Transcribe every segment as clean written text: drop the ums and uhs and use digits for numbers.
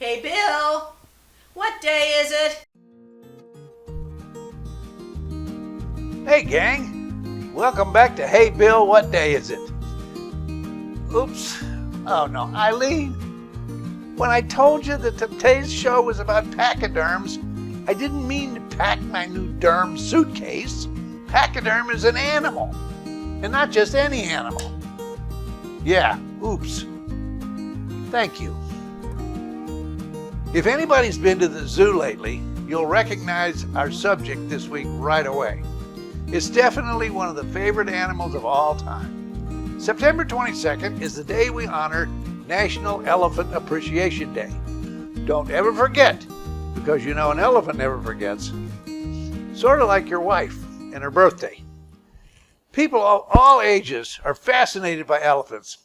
Hey, Bill, what day is it? Hey gang, welcome back to Hey Bill, what day is it? Oops, oh no, Eileen, when I told you that today's show was about pachyderms, I didn't mean to pack my new derm suitcase. Pachyderm is an animal, and not just any animal. Yeah, oops. Thank you. If anybody's been to the zoo lately, you'll recognize our subject this week right away. It's definitely one of the favorite animals of all time. September 22nd is the day we honor National Elephant Appreciation Day. Don't ever forget, because you know an elephant never forgets. Sort of like your wife and her birthday. People of all ages are fascinated by elephants.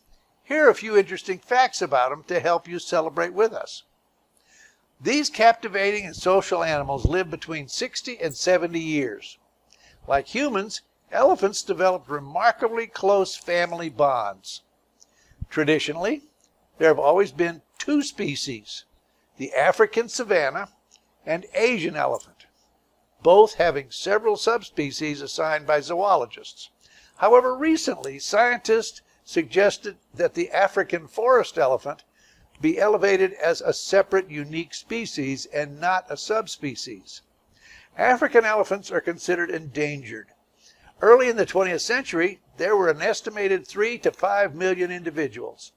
Here are a few interesting facts about them to help you celebrate with us. These captivating and social animals live between 60 and 70 years. Like humans, elephants developed remarkably close family bonds. Traditionally, there have always been two species, the African savanna and Asian elephant, both having several subspecies assigned by zoologists. However, recently, scientists suggested that the African forest elephant be elevated as a separate, unique species and not a subspecies. African elephants are considered endangered. Early in the 20th century, there were an estimated 3 to 5 million individuals.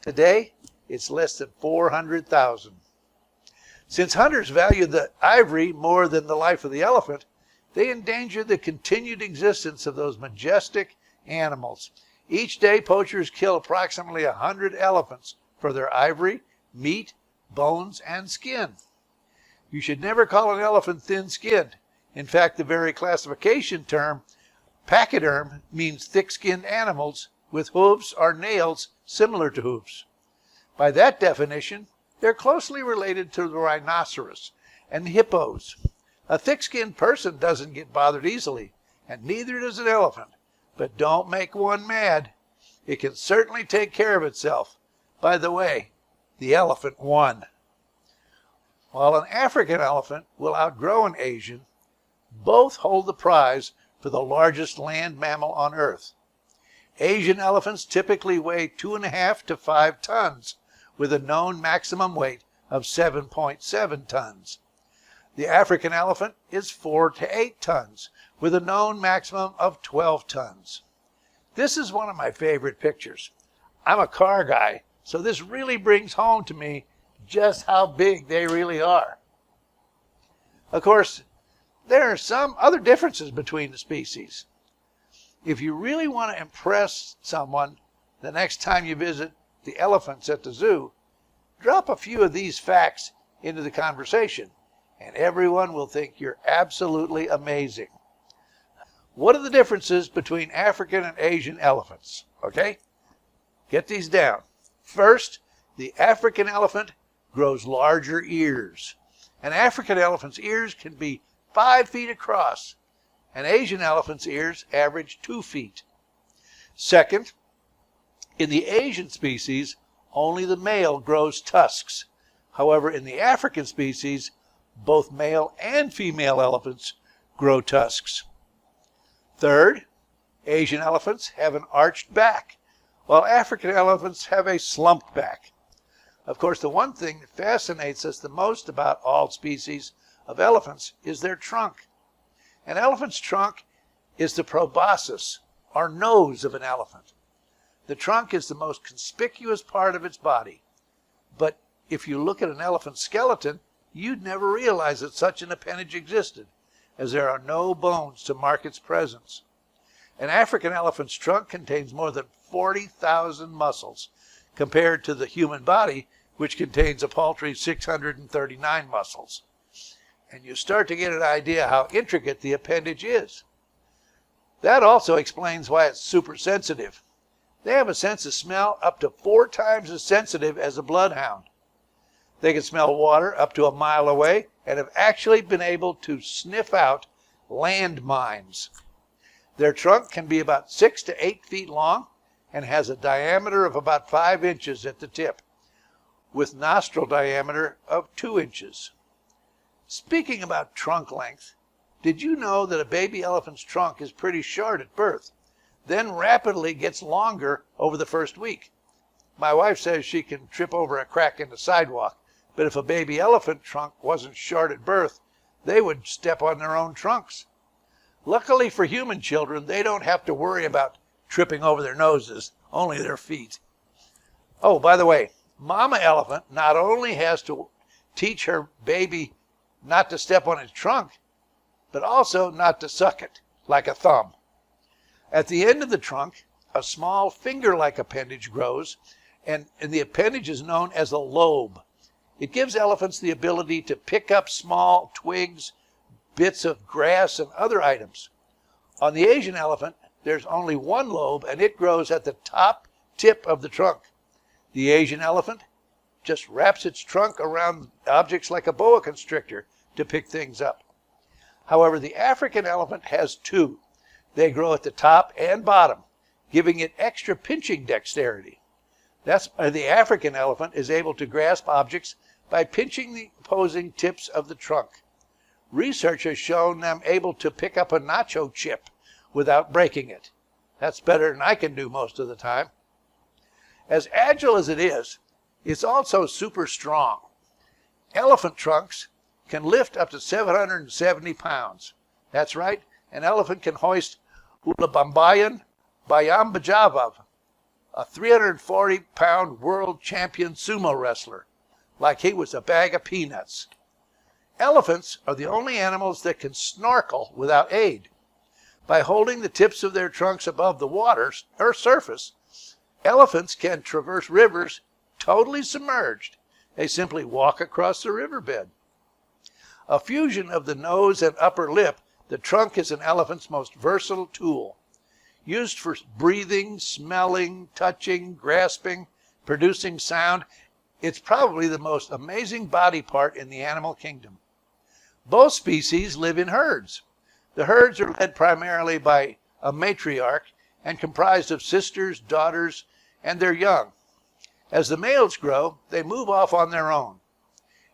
Today, it's less than 400,000. Since hunters value the ivory more than the life of the elephant, they endanger the continued existence of those majestic animals. Each day, poachers kill approximately 100 elephants for their ivory, meat, bones, and skin. You should never call an elephant thin-skinned. In fact, the very classification term, pachyderm, means thick-skinned animals with hooves or nails similar to hooves. By that definition, they're closely related to the rhinoceros and hippos. A thick-skinned person doesn't get bothered easily, and neither does an elephant. But don't make one mad. It can certainly take care of itself. By the way, the elephant won. While an African elephant will outgrow an Asian, both hold the prize for the largest land mammal on Earth. Asian elephants typically weigh 2.5 to 5 tons, with a known maximum weight of 7.7 tons. The African elephant is 4 to 8 tons, with a known maximum of 12 tons. This is one of my favorite pictures. I'm a car guy, so this really brings home to me just how big they really are. Of course, there are some other differences between the species. If you really want to impress someone the next time you visit the elephants at the zoo, drop a few of these facts into the conversation, and everyone will think you're absolutely amazing. What are the differences between African and Asian elephants? Okay? Get these down. First, the African elephant grows larger ears. An African elephant's ears can be 5 feet across. An Asian elephant's ears average 2 feet. Second, in the Asian species, only the male grows tusks. However, in the African species, both male and female elephants grow tusks. Third, Asian elephants have an arched back, while African elephants have a slumped back. Of course, the one thing that fascinates us the most about all species of elephants is their trunk. An elephant's trunk is the proboscis, or nose of an elephant. The trunk is the most conspicuous part of its body. But if you look at an elephant's skeleton, you'd never realize that such an appendage existed, as there are no bones to mark its presence. An African elephant's trunk contains more than 40,000 muscles, compared to the human body, which contains a paltry 639 muscles. And you start to get an idea how intricate the appendage is. That also explains why it's super sensitive. They have a sense of smell up to 4 times as sensitive as a bloodhound. They can smell water up to a mile away and have actually been able to sniff out landmines. Their trunk can be about 6 to 8 feet long and has a diameter of about 5 inches at the tip. with nostril diameter of 2 inches. Speaking about trunk length, did you know that a baby elephant's trunk is pretty short at birth, then rapidly gets longer over the first week? My wife says she can trip over a crack in the sidewalk, but if a baby elephant trunk wasn't short at birth, they would step on their own trunks. Luckily for human children, they don't have to worry about tripping over their noses, only their feet. Oh, by the way, Mama elephant not only has to teach her baby not to step on its trunk, but also not to suck it like a thumb. At the end of the trunk, a small finger-like appendage grows, and the appendage is known as a lobe. It gives elephants the ability to pick up small twigs, bits of grass, and other items. On the Asian elephant, there's only one lobe, and it grows at the top tip of the trunk. The Asian elephant just wraps its trunk around objects like a boa constrictor to pick things up. However, the African elephant has two. They grow at the top and bottom, giving it extra pinching dexterity. That's why the African elephant is able to grasp objects by pinching the opposing tips of the trunk. Research has shown them able to pick up a nacho chip without breaking it. That's better than I can do most of the time. As agile as it is, it's also super strong. Elephant trunks can lift up to 770 pounds. That's right, an elephant can hoist Ulabambayan Bayambajavav, a 340-pound world champion sumo wrestler, like he was a bag of peanuts. Elephants are the only animals that can snorkel without aid. By holding the tips of their trunks above the water or surface, elephants can traverse rivers totally submerged. They simply walk across the riverbed. A fusion of the nose and upper lip, the trunk is an elephant's most versatile tool. Used for breathing, smelling, touching, grasping, producing sound, it's probably the most amazing body part in the animal kingdom. Both species live in herds. The herds are led primarily by a matriarch and comprised of sisters, daughters, and their young. As the males grow, they move off on their own.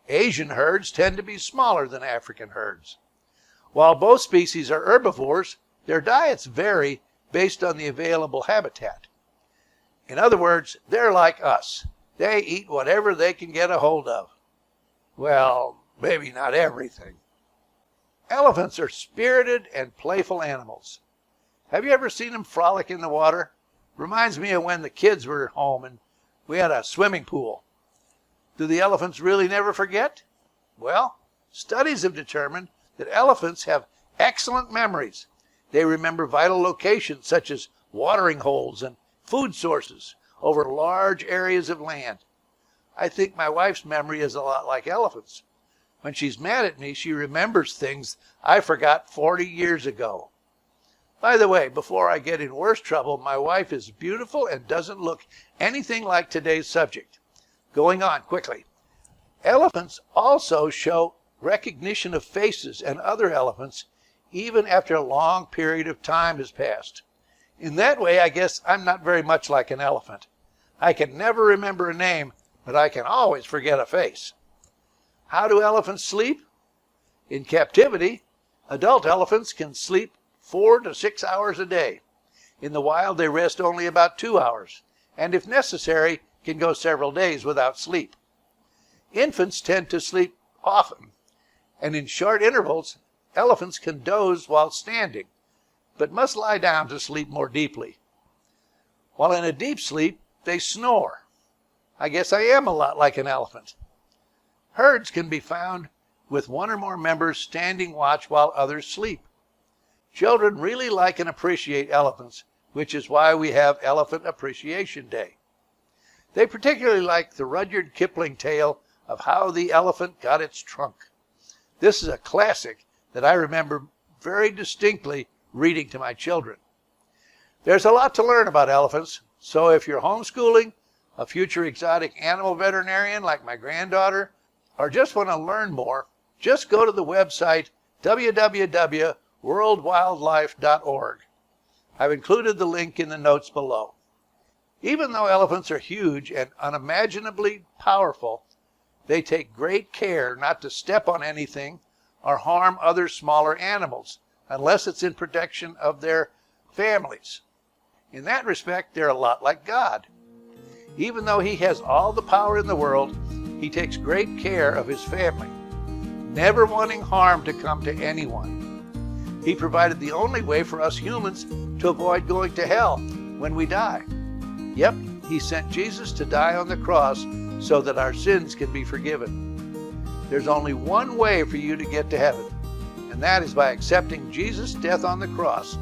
Asian herds tend to be smaller than African herds. While both species are herbivores, their diets vary based on the available habitat. In other words, they're like us. They eat whatever they can get a hold of. Well, maybe not everything. Elephants are spirited and playful animals. Have you ever seen them frolic in the water? Reminds me of when the kids were home and we had a swimming pool. Do the elephants really never forget? Well, studies have determined that elephants have excellent memories. They remember vital locations such as watering holes and food sources over large areas of land. I think my wife's memory is a lot like elephants. When she's mad at me, she remembers things I forgot 40 years ago. By the way, before I get in worse trouble, my wife is beautiful and doesn't look anything like today's subject. Going on quickly. Elephants also show recognition of faces and other elephants even after a long period of time has passed. In that way, I guess I'm not very much like an elephant. I can never remember a name, but I can always forget a face. How do elephants sleep? In captivity, adult elephants can sleep 4 to 6 hours a day. In the wild, they rest only about 2 hours, and if necessary, can go several days without sleep. Infants tend to sleep often, and in short intervals, elephants can doze while standing, but must lie down to sleep more deeply. While in a deep sleep, they snore. I guess I am a lot like an elephant. Herds can be found with one or more members standing watch while others sleep. Children really like and appreciate elephants, which is why we have Elephant Appreciation Day. They particularly like the Rudyard Kipling tale of how the elephant got its trunk. This is a classic that I remember very distinctly reading to my children. There's a lot to learn about elephants, so if you're homeschooling, a future exotic animal veterinarian like my granddaughter, or just want to learn more, just go to the website www.worldwildlife.org. I've included the link in the notes below. Even though elephants are huge and unimaginably powerful, they take great care not to step on anything or harm other smaller animals unless it's in protection of their families. In that respect, they're a lot like God. Even though he has all the power in the world, he takes great care of his family, never wanting harm to come to anyone. He provided the only way for us humans to avoid going to hell when we die. Yep, he sent Jesus to die on the cross so that our sins can be forgiven. There's only one way for you to get to heaven, and that is by accepting Jesus' death on the cross,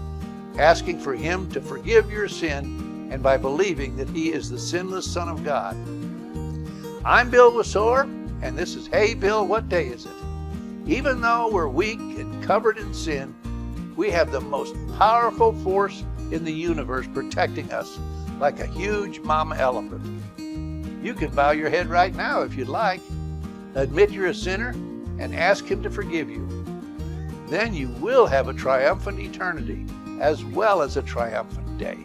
asking for him to forgive your sin, and by believing that he is the sinless Son of God. I'm Bill Wasore, and this is Hey Bill, What Day Is It? Even though we're weak and covered in sin, we have the most powerful force in the universe protecting us, like a huge mama elephant. You can bow your head right now if you'd like. Admit you're a sinner and ask him to forgive you. Then you will have a triumphant eternity as well as a triumphant day.